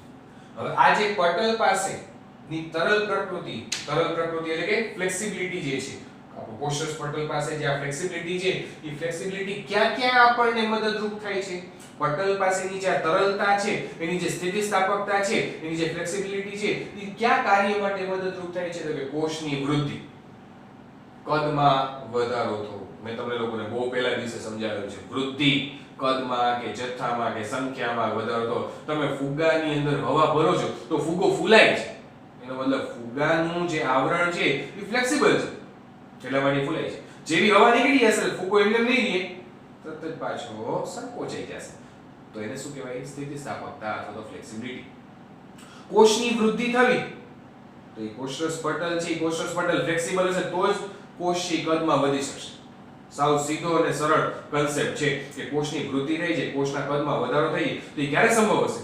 હવે આ જે પટલ પાસે ની તરલ પ્રકૃતિ એટલે કે ફ્લેક્સિબિલિટી જે છે, આપણું કોષરસ પટલ પાસે જે આ ફ્લેક્સિબિલિટી છે એ ફ્લેક્સિબિલિટી ક્યાં ક્યાં આપણને મદદરૂપ થાય છે? પટલ પાસેની જે તરલતા છે, એની જે સ્થિતિસ્થાપકતા છે, એની જે ફ્લેક્સિબિલિટી છે એ કયા કાર્ય માટે મદદરૂપ થાય છે? તો કે કોષની વૃદ્ધિ, કદમાં વધારો થવો. મેં તમને લોકોને બહુ પહેલા દિવસે સમજાવ્યું છે, વૃદ્ધિ કદમાં કે જથ્થામાં કે સંખ્યામાં વધારો થવો. તમે ફુગ્ગાની અંદર હવા ભરો છો તો ફુગ્ગો ફૂલાય છે, એનો મતલબ ફુગ્ગાનું જે આવરણ છે એ ફ્લેક્સિબલ છે એટલા માટે ફૂલાય છે. જેવી હવા નીકળી જશે ફુગ્ગો એમને નહીં રહે, તરત જ પાછો સંકોચાઈ જશે. તો એને શું કહેવાય? સ્થિતિસ્થાપકતા અથવા તો ફ્લેક્સિબિલિટી. કોષની વૃદ્ધિ થવી, તો એ કોષરસ પટલ છે, કોષરસ પટલ ફ્લેક્સિબલ હશે તો જ કોષ કદમાં વધી શકશે. સાવ સીધો અને સરળ કન્સેપ્ટ છે કે કોષની વૃદ્ધિ થઈ છે, કોષના કદમાં વધારો થઈ છે, તો એ ક્યારે સંભવ હશે?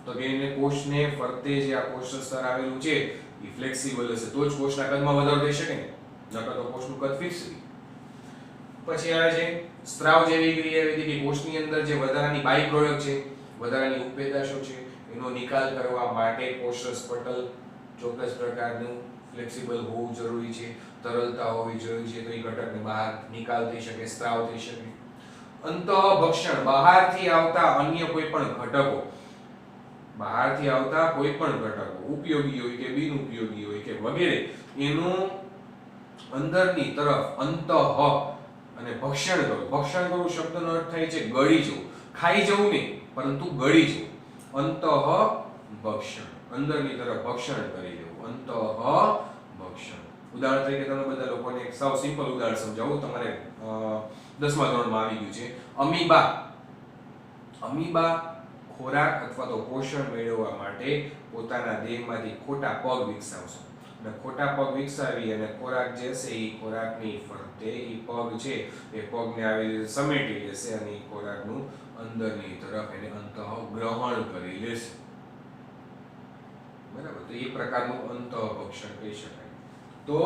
તો કે એને કોષને ફરતે જે આ કોષરસ સ્તર આવેલું છે એ ફ્લેક્સિબલ હશે તો જ કોષના કદમાં વધારો થઈ શકે ને, નકર તો કોષનું કદ ફિક્સ રહે. પછી આવે છે સ્ત્રાવ જેવી ક્રિયાવિધિ, કે કોષની અંદર જે વધારાની બાહ્ય પ્રોડક્ટ છે, વધારાની ઉપેદાશો છે, એનો નિકાલ કરવા માટે કોષરસ પટલ ચોક્કસ પ્રકારનું ફ્લેક્સિબલ હોવું જરૂરી છે, તરલતા હોવી જરૂરી છે, તો એ ઘટકને બહાર નિકાલ થઈ શકે, સ્ત્રાવ થઈ શકે. અંતઃભક્ષણ, બહારથી આવતા અન્ય કોઈ પણ ઘટકો, બહારથી આવતા કોઈ પણ ઘટકો ઉપયોગી હોય કે બિનઉપયોગી હોય કે વગેરે, એનું અંદરની તરફ અંતઃ અને ભક્ષણ કરવું. ભક્ષણ કરવું શબ્દનો અર્થ થાય છે ગળી જવું, ખાઈ જવું નહીં પરંતુ ગળી જવું. અંતઃ ભક્ષણ, અંદરની તરફ ભક્ષણ કરી દેવું, અંતઃ ભક્ષણ. ઉદાહરણ તરીકે તમે બધા લોકોને એક સાવ સિમ્પલ ઉદાહરણ સમજાવું, તમારે 10મા ધોરણમાં આવી ગયું છે. અમીબા ખોરાક અથવા તો પોષણ મેળવવા માટે પોતાના દેહમાંથી ખોટા પગ વિકસાવશે, અને ખોટા પગ વિકસાવી અને ખોરાક જે છે એ ખોરાકની ફરતે એ પગ છે એ પગને આવી રીતે સમેટી લેશે અને એ ખોરાકનું અંદરની તરફ એને અંતઃગ્રહણ કરી લેશે. બરાબર, તો એ પ્રકારનું અંતઃભક્ષણ કહી શકાય. તો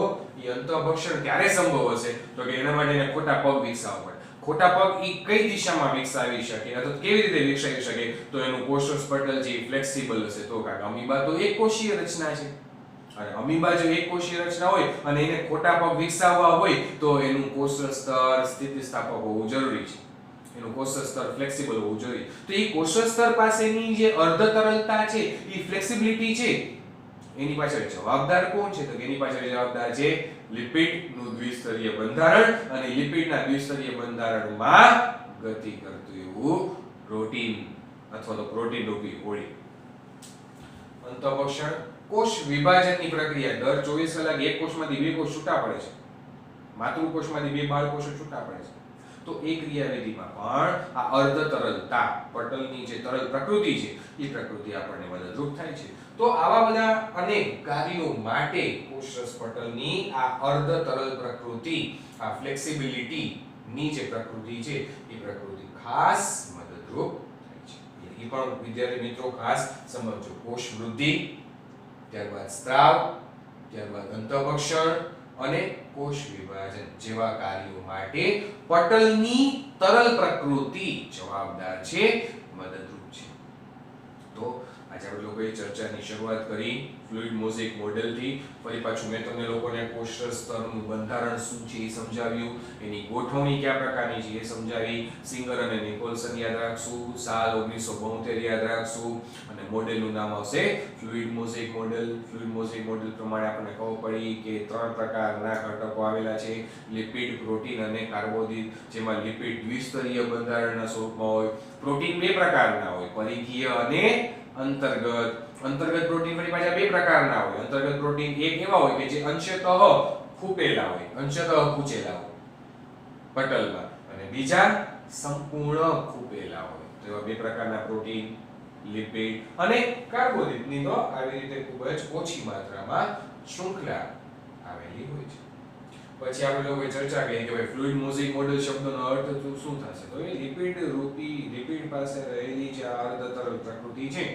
એ અંતઃભક્ષણ ક્યારે સંભવ હશે? તો કે એના માટે એને ખોટા પગ વિકસાવવા પડે. ખોટા પગ ઈ કઈ દિશામાં વિકસાવી શકે અથવા કેવી રીતે વિકસાવી શકે? તો એનું કોષરસ પટલ જે ફ્લેક્સિબલ હશે. તો કારણ અમીબા તો એક કોષીય રચના છે, અને અમીબા જો એક કોષીય રચના હોય અને એને ખોટા પગ વિકસાવવા હોય તો એનું કોષરસ સ્તર સ્થિતિસ્થાપક હોવું જરૂરી છે, એનું કોષરસ સ્તર ફ્લેક્સિબલ હોવું જોઈએ. તો એ કોષરસ સ્તર પાસેની જે અર્ધ તરલતા છે એ ફ્લેક્સિબિલિટી છે, એની પાછળ જવાબદાર કોણ છે? તો એની પાછળ જવાબદાર છે લિપિડનું દ્વિસ્તરીય બંધારણ, અને લિપિડના દ્વિસ્તરીય બંધારણમાં ગતિ કરતું એવું પ્રોટીન અથવા તો પ્રોટીન રૂપી હોડી. અંતઃભક્ષણ, કોષ વિભાજનની પ્રક્રિયા. દર 24 કલાક એક કોષમાંથી બે કોષ છૂટા પડે છે, માતૃકોષમાંથી બે બાળકોષો છૂટા પડે છે. તો એ ક્રિયાવિધિમાં પણ આ અર્ધ તરલતા, પટલની જે તરલ પ્રકૃતિ છે એ પ્રકૃતિ આપણને મદદરૂપ થાય છે. તો આવા બધા અનેક કાર્યો માટે કોષરસ પટલની આ અર્ધ તરલ પ્રકૃતિ, આ ફ્લેક્સિબિલિટી ની જે પ્રકૃતિ છે એ પ્રકૃતિ ખાસ મદદરૂપ થાય છે. એ પણ વિદ્યાર્થી મિત્રો ખાસ સમજો. કોષ વૃદ્ધિ, ત્યારબાદ સ્ત્રાવ, ત્યારબાદ અંતઃભક્ષણ અને કોષ વિભાજન જેવા કાર્યો માટે પટલની તરલ પ્રકૃતિ જવાબદાર છે, મદદરૂપ છે. તો આજે આપણે લોકોએ ચર્ચાની શરૂઆત કરી ફ્લુઇડ મોઝેઇક મોડેલથી. ફરી પાછું મેં તમને લોકોને કોષ સ્તરનું બંધારણ શું છે એ સમજાવ્યું, એની ગોઠવણી કયા પ્રકારની છે એ સમજાવી, સિંગર અને નિકોલસન યાદ રાખશું, સાલ 1972 યાદ રાખશું, અને મોડેલનું નામ આવશે fluid mosaic model. Fluid mosaic model પ્રમાણે આપણને ખબર પડી કે 3 પ્રકારના ઘટકો આવેલા છે, લિપિડ, પ્રોટીન અને કાર્બોદિત. જેમાં લિપિડ દ્વિસ્તરીય બંધારણના સ્વરૂપમાં હોય, પ્રોટીન 2 પ્રકારના હોય, પરિઘીય અને અંતર્ગત. અંતર્ગત પ્રોટીન ફરી પાછા 2 પ્રકારના હોય. અંતર્ગત પ્રોટીન એક એવા હોય કે જે અંશતઃ ખૂપેલા હોય, અંશતઃ ખૂંચેલા હોય પટલમાં, અને બીજા સંપૂર્ણ ખૂપેલા હોય. તો એવા 2 પ્રકારના પ્રોટીન, લિપિડ અને કાર્બોદિતની તો આવી રીતે ખૂબ જ ઓછી માત્રામાં શૃંખલા આવેલી હોય છે. પછી આપણે લોકોએ ચર્ચા કરી કે ભાઈ ફ્લુઇડ મોઝેઇક મોડેલ શબ્દનો અર્થ તો શું થશે? તો એ લિપિડ પાસે રહેલી જે અર્ધતરલ પ્રકૃતિ છે,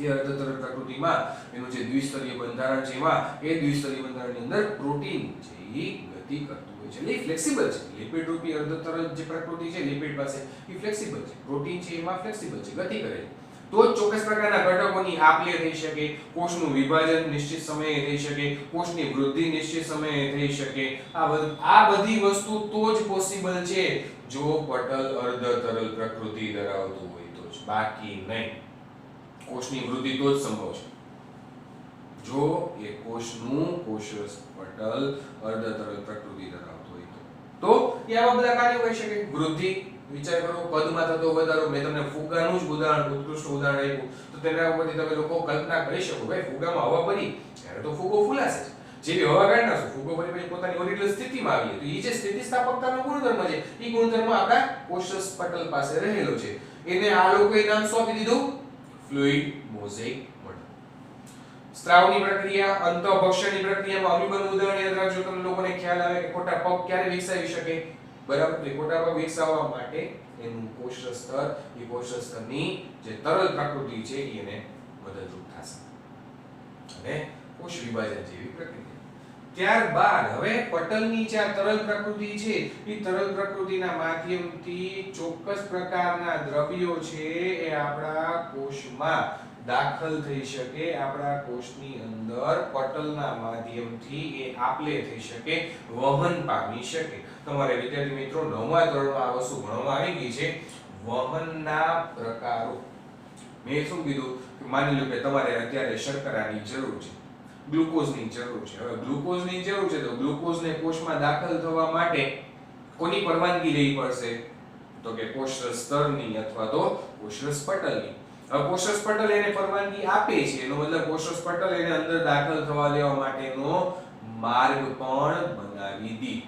એ અર્ધતરલ પ્રકૃતિમાં એનું જે દ્વિસ્તરીય બંધારણ છે, એમાં એ દ્વિસ્તરીય બંધારણની અંદર પ્રોટીન છે એ ગતિ કરતું હોય છે, એટલે એ ફ્લેક્સિબલ છે. લિપિડ રૂપી અર્ધતરલ જે પ્રકૃતિ છે લિપિડ પાસે, એ ફ્લેક્સિબલ છે. પ્રોટીન છે એમાં ફ્લેક્સિબલ છે, ગતિ કરે છે. તો જ ચોક્કસ પ્રકારના ઘટકોની આપ-લે થઈ શકે, કોષનું વિભાજન નિશ્ચિત સમયે થઈ શકે, કોષની વૃદ્ધિ નિશ્ચિત સમયે થઈ શકે. આ બધી વસ્તુ તો જ પોસિબલ છે જો પટલ અર્ધતરલ પ્રકૃતિ ધરાવતું હોય તો જ, બાકી નહીં. કોષની વૃદ્ધિ તો જ સંભવ છે જો એ કોષનું કોષરસ પટલ અર્ધતરલ પ્રકૃતિ ધરાવતું હોય તો એ આવા બધા કાર્યો કરી શકે. વૃદ્ધિ, વિચાર કરો, કદમાં થતો વધારો. મેં તમને ફુગાનું જ ઉત્કૃષ્ટ ઉદાહરણ આપ્યું, તો તેના ઉપરથી તમે લોકો કલ્પના કરી શકો, ભાઈ ફુગામાં હવા ભરી ત્યારે તો ફુગો ફૂલાશે જ. જેવી હવા કાઢી નાખો, ફુગો ભરી પછી પોતાની ઓરિજિનલ સ્થિતિમાં આવી, તો એ જે સ્થિતિસ્થાપકતાનો ગુણધર્મ છે, એ ગુણધર્મ આપણા કોષરસ પટલ પાસે રહેલો છે. એને આ લોકોએ નામ શું આપી દીધું? Fluid mosaic model. સ્ત્રાવની પ્રક્રિયા, અંતઃભક્ષણની પ્રક્રિયામાં અમીબાનું ઉદાહરણ યાદ રાખજો. તમને લોકોને ખ્યાલ આવે કે ખોટા પગ ક્યારે વિકસાવી શકે? બરાબર, તો ખોટા પગ વિકસાવવા માટે એનું કોષરસ સ્તર, એ કોષરસ સ્તરની જે તરલ પ્રકૃતિ છે એને મદદરૂપ થશે, અને કોષ વિભાજન જેવી પ્રક્રિયા. ત્યારબાદ હવે પટલની જે તરલ પ્રકૃતિ છે, એ તરલ પ્રકૃતિના માધ્યમથી ચોક્કસ પ્રકારના દ્રવ્યો છે એ આપણા કોષમાં દાખલ થઈ શકે, આપણા કોષની અંદર પટલના માધ્યમથી એ આપ-લે થઈ શકે, વહન પામી શકે. તમારે વિદ્યાર્થી મિત્રો 9મા ધોરણમાં આ વસ્તુ ભણવામાં આવી ગઈ છે, વહનના પ્રકારો. મેં શું કીધું કે માની લો કે તમારે અત્યારે શર્કરાની જરૂર છે, ગ્લુકોઝની જરૂર છે. હવે ગ્લુકોઝની જરૂર છે તો ગ્લુકોઝને કોષમાં દાખલ થવા માટે કોની પરવાનગી લેવી પડશે? તો કે કોષરસ સ્તરની અથવા તો કોષરસ પટલની. હવે કોષરસ પટલ એને પરવાનગી આપે છે, એનો મતલબ કોષરસ પટલ એને અંદર દાખલ થવા દેવા માટેનો માર્ગ પણ બનાવી દી.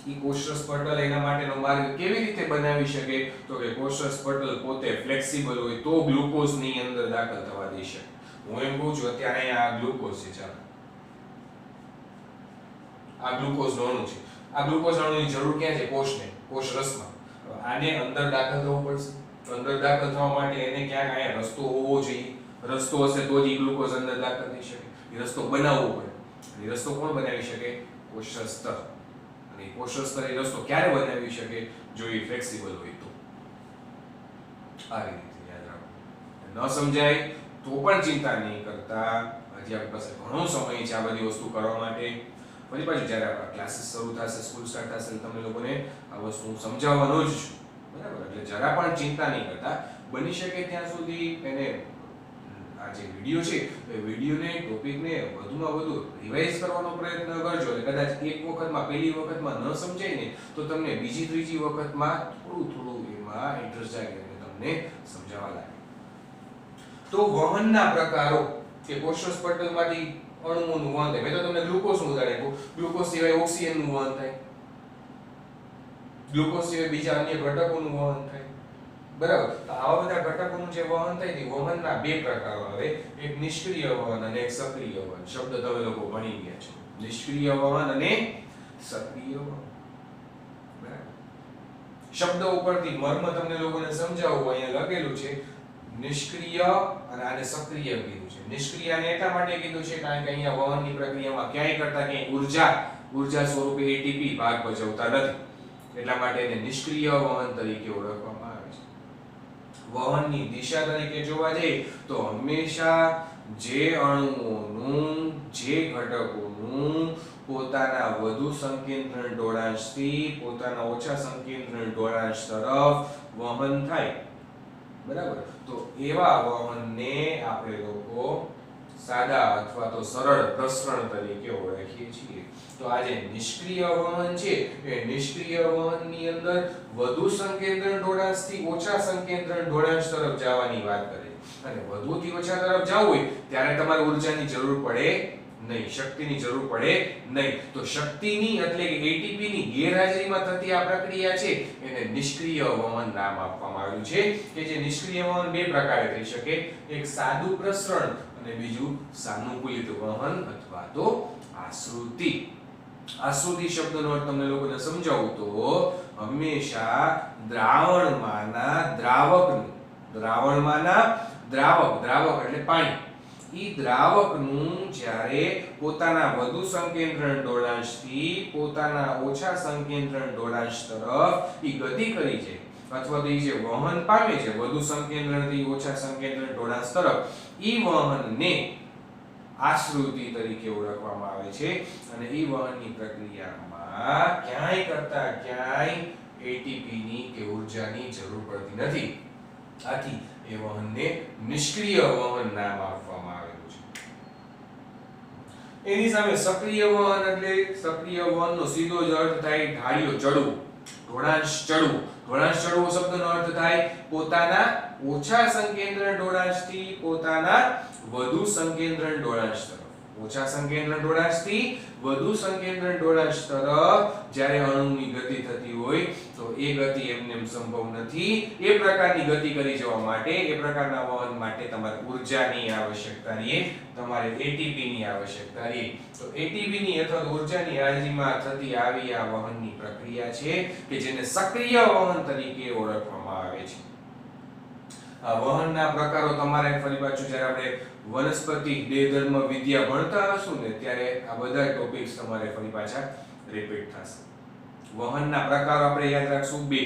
ઈ કોષરસ પટલ એના માટેનો માર્ગ કેવી રીતે બનાવી શકે? તો કે કોષરસ પટલ પોતે ફ્લેક્સિબલ હોય તો ગ્લુકોઝની અંદર દાખલ થવા દઈ શકે. હું એમ કહું છું, અત્યારે અહીંયા આ ગ્લુકોઝ છે, ચાલો આ ગ્લુકોઝ અણુ છે. આ ગ્લુકોઝ અણુની જરૂર ક્યાં છે? કોષને, કોષરસમાં. આને અંદર દાખલ થવું પડશે. અંદર દાખલ થવા માટે એને ક્યાંક અહીંયા રસ્તો હોવો જોઈએ. રસ્તો હશે તો જ ગ્લુકોઝ અંદર દાખલ થઈ શકે. એ રસ્તો બનાવવો પડે. એ રસ્તો કોણ બનાવી શકે? કોષરસ સ્તર. અને કોષરસ સ્તર એ રસ્તો ક્યારે બનાવી શકે? જો એ ફ્લેક્સિબલ હોય તો. આવી રીતે યાદ રાખો. ન સમજાય તો પણ ચિંતા નહીં કરતા, હજી આપણી પાસે ઘણો સમય છે આ બધી વસ્તુ કરવા માટે. ફરી પાછું જ્યારે આપણા ક્લાસીસ શરૂ થશે, સ્કૂલ સ્ટાર્ટ થશે, તમને લોકોને આ વસ્તુ સમજાવવાનો જ છું, બરાબર? એટલે જરા પણ ચિંતા નહીં કરતા. બની શકે ત્યાં સુધી એને આ જે વિડિયો છે એ વિડિયોને, ટોપિકને વધુમાં વધુ રિવાઇઝ કરવાનો પ્રયત્ન કરજો. એટલે કદાચ એક વખતમાં, પહેલી વખતમાં ન સમજાય ને તો તમને બીજી ત્રીજી વખતમાં થોડું એમાં ઇન્ટરેસ્ટ જાગે અને તમને સમજાવવા લાગે. તો વહનના પ્રકારો કે કોષરસ પટલમાંથી અણુઓનું વહન થાય. મેં તો તમને ગ્લુકોઝનું ઉદાહરણ આપ્યું. ગ્લુકોઝ સિવાય ઓક્સિજનનું વહન થાય, ગ્લુકોઝ સિવાય બીજા અન્ય ઘટકોનું વહન થાય, બરાબર? તો આવા બધા ઘટકોનું જે વહન થાય તે વહનના 2 પ્રકારો આવે, એક નિષ્ક્રિય વહન અને એક સક્રિય વહન. શબ્દ તમે લોકો ભણી ગયા છો, નિષ્ક્રિય વહન અને સક્રિય વહન, બરાબર? શબ્દ ઉપરથી મર્મ તમને લોકોને સમજાવવું અહીંયા લખેલું છે. નિષ્ક્રિય અને આને સક્રિય કીધું છે. નિષ્ક્રિય ને એટલા માટે કીધું છે કારણ કે અહીંયા વહનની પ્રક્રિયામાં ક્યાંય કરતા ક્યાંય ઉર્જા સ્વરૂપે એટીપી ભાગ ભજવતા નથી. એટલા માટે એને નિષ્ક્રિય વહન તરીકે ઓળખવામાં આવે છે. વહનની દિશા તરીકે જોવા જઈએ તો હંમેશા જે અણુઓનું જે ઘટકોનું પોતાના વધુ સંકેન્દ્રણ ઢોળાંશથી પોતાના ઓછા સંકેન્દ્રણ ઢોળાંશ તરફ વહન થાય, બરાબર, તો એવા વહનને આપણે લોકો સાદા અથવા તો સરળ પ્રસરણ તરીકે ઓળખીએ છીએ. તો આ જે નિષ્ક્રિય વહન છે એ નિષ્ક્રિય વહનની અંદર વધુ સંકેન્દ્રણ ઢોળાંશથી ઓછા સંકેન્દ્રણ ઢોળાંશ તરફ જવાની વાત કરે છે. અને વધુથી ઓછા તરફ જવું હોય ત્યારે તમારે ઊર્જાની જરૂર પડે નહીં, શક્તિની જરૂર પડે નહીં. તો શક્તિની એટલે કે એટીપી ની ગેરહાજરીમાં થતી આ પ્રક્રિયા છે એને નિષ્ક્રિય વહન નામ આપવામાં આવ્યું છે. કે જે નિષ્ક્રિય વહન બે પ્રકારે થઈ શકે, એક સાદું પ્રસરણ અને બીજું સાનુકૂલિત વહન અથવા તો આશ્રુતિ. આશ્રુતિ શબ્દનો અર્થ તમને લોકોને સમજાવું તો હંમેશા દ્રાવણમાંના દ્રાવક એટલે પાણી, ઈ દ્રાવકનું જ્યારે પોતાના વધુ સંકેન્દ્રણ ઢોળાંશથી પોતાના ઓછા સંકેન્દ્રણ ઢોળાંશ તરફ ઈ ગતિ કરી છે અથવા તો ઈ જે વહન પામે છે વધુ સંકેન્દ્રણથી ઓછા સંકેન્દ્રણ ઢોળાંશ તરફ, ઈ વહનને આશ્રુતિ તરીકે ઓળખવામાં આવે છે. અને ઈ વહનની પ્રક્રિયામાં ક્યાંય એટીપી ની કે ઊર્જાની જરૂર પડતી નથી. આથી એ વહનને નિષ્ક્રિય વહન નામ આપવામાં આવેલું છે. એની સામે સક્રિય વહન એટલે સક્રિય વહનનો સીધો જ અર્થ થાય ઢાળિયો ચડવું, ઢોળાંશ ચડવું. ઢોળાંશ ચડવો શબ્દનો અર્થ થાય પોતાના ઓછા સંકેન્દ્રણ ઢોળાંશથી પોતાના વધુ સંકેન્દ્રણ ઢોળાંશ તરફ, ઓછા સંકેન્દ્રણ ઢોળાંશથી વધુ સંકેન્દ્રણ ઢોળાંશ તરફ જ્યારે અણુની ગતિ થતી હોય તો એ ગતિ એમનેમ સંભવ નથી. એ પ્રકારની ગતિ કરી જવા માટે, એ પ્રકારના વહન માટે તમારે ઊર્જાની આવશ્યકતા રહે, તમારે એટીપી ની આવશ્યકતા રહે. તો એટીપી ની અથવા ઊર્જાની હાજરીમાં થતી આવી આ વહનની પ્રક્રિયા છે કે જેને સક્રિય વહન તરીકે ઓળખવામાં આવે છે. આ વહનના પ્રકારો તમારે ફરી પાછું જ્યારે આપણે વનસ્પતિ દેહધર્મ વિદ્યા ભણતા હશું ને ત્યારે આ બધા ટોપિક્સ તમારે ફરી પાછા રિપીટ થશે. વહનના પ્રકારો આપણે યાદ રાખશું બે,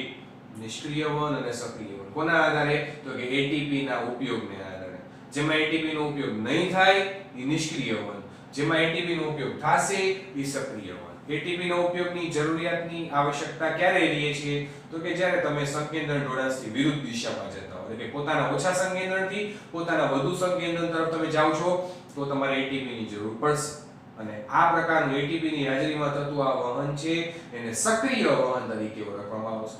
નિષ્ક્રિય વહન અને સક્રિય વહન. કોના આધારે? તો કે એટીપી ના ઉપયોગને આધારે. જેમાં એટીપી નો ઉપયોગ નહીં થાય એ નિષ્ક્રિય વહન, જેમાં એટીપી નો ઉપયોગ થશે એ સક્રિય વહન. એટીપી નો ઉપયોગની જરૂરિયાતની આવશ્યકતા ક્યારે રહે છે? તો કે જ્યારે તમે સંકેન્દ્રણ ઢોળાંશથી વિરુદ્ધ દિશામાં જતા હો, એટલે કે પોતાના ઓછા સંકેન્દ્રણથી પોતાના વધુ સંકેન્દ્રણ તરફ તમે જાઓ છો તો તમારે એટીપી ની જરૂર પડશે. અને આ પ્રકારનું એટીપી ની હાજરીમાં થતું આ વહન છે એને સક્રિય વહન તરીકે ઓળખવામાં આવશે.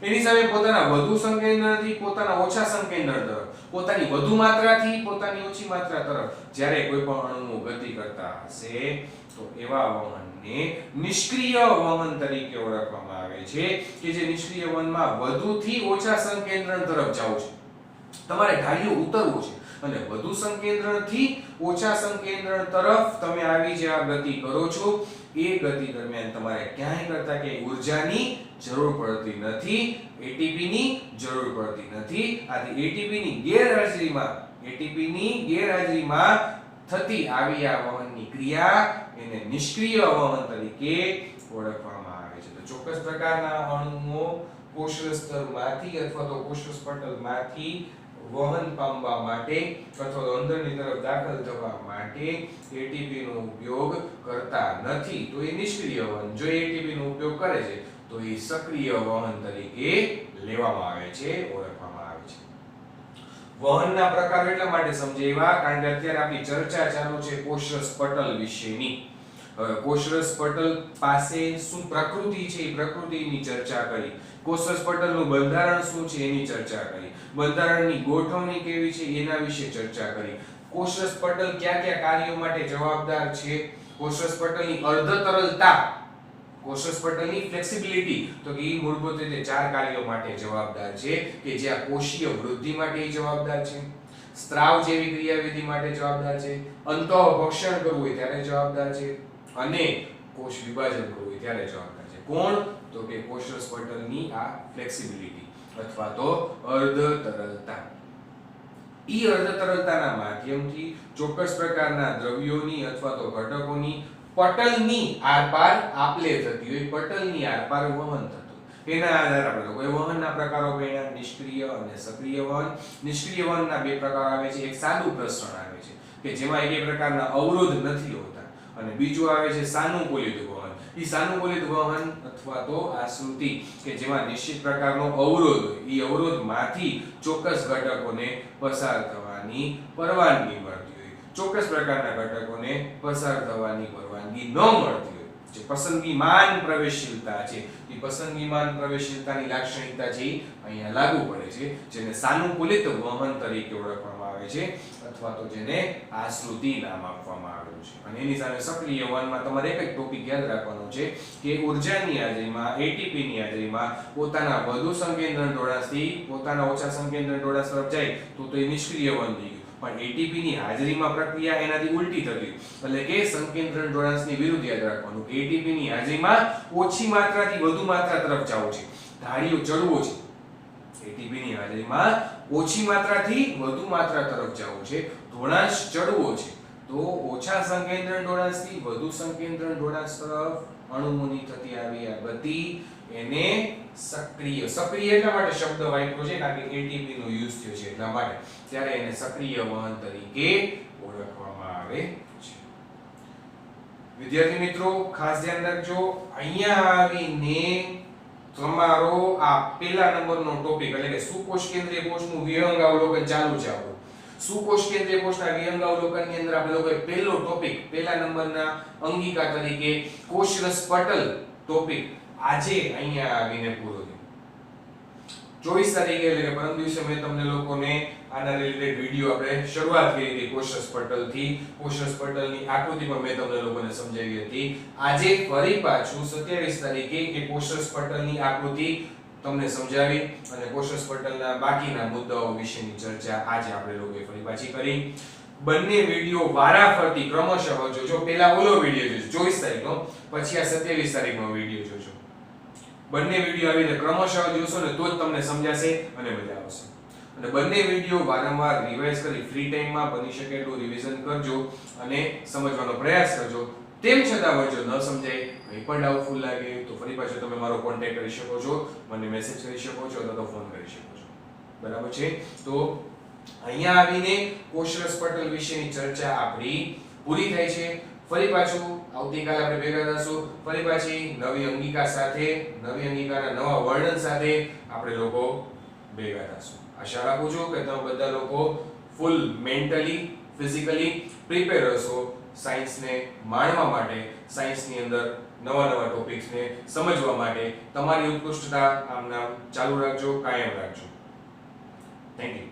એની સામે પોતાના વધુ સંકેન્દ્રણથી પોતાના ઓછા સંકેન્દ્રણ તરફ, પોતાની વધુ માત્રાથી પોતાની ઓછી માત્રા તરફ જ્યારે કોઈ પણ અણુઓ ગતિ કરતા હશે તો એવા વહનને નિષ્ક્રિય વહન તરીકે ઓળખવામાં આવે છે. કે જે નિષ્ક્રિય વહનમાં વધુથી ઓછા સંકેન્દ્રણ તરફ જાવ છે, તમારે ઢાળિયું ઉતરવું છે અને વધુ સંકેન્દ્રણથી ઓછા સંકેન્દ્રણ તરફ તમે આવી જે આ ગતિ કરો છો એ ગતિ દરમિયાન તમારે ક્યાંય કરતા કે ઊર્જાની જરૂર પડતી નથી, એટીપી ની જરૂર પડતી નથી. આથી એટીપી ની ગેરહાજરીમાં થતી આવી આ વહનની ક્રિયા એને નિષ્ક્રિય વહન તરીકે ઓળખવામાં આવે છે. તો ચોક્કસ પ્રકારના અણુઓ કોષરસ સ્તરમાંથી અથવા તો કોષરસ પટલમાંથી વહન પામવા માટે અથવા તો અંદરની તરફ દાખલ થવા માટે એટીપી નો ઉપયોગ કરતા નથી તો એ નિષ્ક્રિય વહન. જો એટીપી નો ઉપયોગ કરે છે તો એ સક્રિય વહન તરીકે લેવામાં આવે છે, ઓળખવામાં આવે છે. વહનના પ્રકારો એટલા માટે સમજાવ્યા કારણ કે અત્યારે આપણી ચર્ચા ચાલુ છે કોષરસ પટલ વિશેની. હવે કોષરસ પટલ પાસે શું પ્રકૃતિ છે એ પ્રકૃતિની ચર્ચા કરી, કોષરસ પટલનું બંધારણ શું છે એની ચર્ચા કરી, બંધારણની ગોઠવણી કેવી છે એના વિશે ચર્ચા કરી, કોષરસ પટલ કયા કયા કાર્યો માટે જવાબદાર છે, કોષરસ પટલની અર્ધ તરલતા, કોષરસ પટલની ફ્લેક્સિબિલિટી, તો કે એ મૂળભૂત રીતે ચાર કાર્યો માટે જવાબદાર છે કે જ્યાં કોષીય વૃદ્ધિ માટે જવાબદાર છે, સ્ત્રાવ જેવી ક્રિયાવિધિ માટે જવાબદાર છે, અંતઃભક્ષણ કરવું હોય ત્યારે જવાબદાર છે અને કોષ વિભાજન કરવું હોય ત્યારે જવાબદાર છે. કોણ? તો કે કોષરસ પટલની આ ફ્લેક્સિબિલિટી અથવા તો અર્ધ તરલતા. ઈ અર્ધતરલતાના માધ્યમથી ચોક્કસ પ્રકારના દ્રવ્યોની અથવા તો ઘટકોની પટલની આરપાર આપલે થતી હોય, પટલની આરપાર વહન થતું. એના આધારે આપણે લોકોએ વહનના પ્રકારો ભણ્યા, નિષ્ક્રિય અને સક્રિય વહન. નિષ્ક્રિય વહનના બે પ્રકાર આવે છે. એક સાદું પ્રસરણ આવે છે કે જેમાં એક પ્રકારના અવરોધ નથી હોતા, અને બીજું આવે છે સાનુકૂલિત વહન. ઈ સાનુકૂલિત વહન અથવા તો આશ્રુતિ કે જેમાં નિશ્ચિત પ્રકારનો અવરોધ હોય, ઈ અવરોધમાંથી ચોક્કસ ઘટકોને પસાર થવાની પરવાનગી મળતી હોય, ચોક્કસ પ્રકારના ઘટકોને પસાર થવાની પરવાનગી ન મળતી હોય. જે પસંદગીમાન પ્રવેશશીલતા છે, એ પસંદગીમાન પ્રવેશશીલતાની લાક્ષણિકતા છે અહીંયા લાગુ પડે છે, જેને સાનુકૂલિત વહન તરીકે ઓળખવામાં આવે છે અથવા તો જેને આશ્રુતિ નામ આપવામાં આવેલું છે. અને એની સામે સક્રિય વહનમાં તમારે એક જ ટોપિક યાદ રાખવાનો છે કે ઊર્જાની હાજરીમાં, એટીપી ની હાજરીમાં પોતાના વધુ સંકેન્દ્રણ ઢોળાશથી પોતાના ઓછા સંકેન્દ્રણ ઢોળાશ તરફ જાય તો એ નિષ્ક્રિય વહન થઈ ગયું. પણ એટીપી ની હાજરીમાં પ્રક્રિયા એનાથી ઉલટી થતી, એટલે કે સંકેન્દ્રણ ઢોળાશની વિરુદ્ધ યાદ રાખવાનું કે એટીપી ની હાજરીમાં ઓછી માત્રાથી વધુ માત્રા તરફ જવું છે, ધારીઓ ચડવો છે. એટીપી ની હાજરીમાં ઓછી માત્રાથી વધુ માત્રા તરફ જવું છે, ઢોળાશ ચડવો છે, તો ઓછા સંકેન્દ્રણ ઢોળાશથી વધુ સંકેન્દ્રણ ઢોળાશ તરફ અણુઓની થતી આવી આ ગતિ એને સક્રિય, સક્રિય એટલા માટે શબ્દ વાપર્યો છે કારણ કે એટીપી નો યુઝ થયો છે એટલા માટે, ત્યારે એને સક્રિય વહન તરીકે ઓળખવામાં આવે છે. વિદ્યાર્થી મિત્રો ખાસ ધ્યાન રાખજો, અહીંયા આવીને તમારો આ પહેલા નંબરનો ટોપિક એટલે કે સુકોષ કેન્દ્રીય કોષનું વિહંગ અવલોકન ચાલુ છે આપણું. સુકોષ કેન્દ્રીય કોષના વિહંગ અવલોકનની અંદર આપણે લોકોએ પહેલો ટોપિક પહેલા નંબરના અંગિકા તરીકે કોષરસ પટલ ટોપિક આજે અહીંયા આવીને પૂરો થયો. 24 તારીખે એટલે કે પરમ દિવસે મેં તમને લોકોને આના રિલેટેડ વિડિયો આપણે શરૂઆત કરી હતી કોષરસ પટલથી. કોષરસ પટલની આકૃતિ પણ મેં તમને લોકોને સમજાવી હતી. આજે ફરી પાછું 27 તારીખે એ કોષરસ પટલની આકૃતિ તમને સમજાવી અને કોષરસ પટલના બાકીના મુદ્દાઓ વિશેની ચર્ચા આજે આપણે લોકોએ ફરી પાછી કરી. બંને વિડિયો વારાફરતી ક્રમશઃ જોજો. પહેલા ઓલો વિડિયો જોજો 24 તારીખનો, પછી આ 27 તારીખનો વિડિયો જોજો. બંને વિડિયો આવી રીતે ક્રમશઃ જોશો ને તો જ તમને સમજાશે અને મજા આવશે. અને બંને વિડિયો વારંવાર રિવાઇઝ કરી ફ્રી ટાઈમમાં બની શકે એટલું રિવિઝન કરજો અને સમજવાનો પ્રયાસ કરજો. તેમ છતાં જો ન સમજાય, કંઈ પણ ડાઉટફુલ લાગે તો ફરી પાછો તમે મારો કોન્ટેક્ટ કરી શકો છો, મને મેસેજ કરી શકો છો અથવા તો ફોન કરી શકો છો. બરાબર છે? તો અહીંયા આવીને કોષરસ પટલ વિશેની ચર્ચા આપણી પૂરી થાય છે. ફરી પાછું આવતીકાલે આપણે ભેગા થશું, ફરી પાછી નવી અંગિકા સાથે, નવી અંગિકાના નવા વર્ણન સાથે આપણે લોકો ભેગા થશું. આશા રાખું છું કે તમે બધા લોકો ફૂલ મેન્ટલી, ફિઝિકલી પ્રિપેર હશો સાયન્સને માણવા માટે, સાયન્સની અંદર નવા નવા ટોપિક્સને સમજવા માટે. તમારી ઉત્કૃષ્ટતા આમ નામ ચાલુ રાખજો, કાયમ રાખજો. Thank you.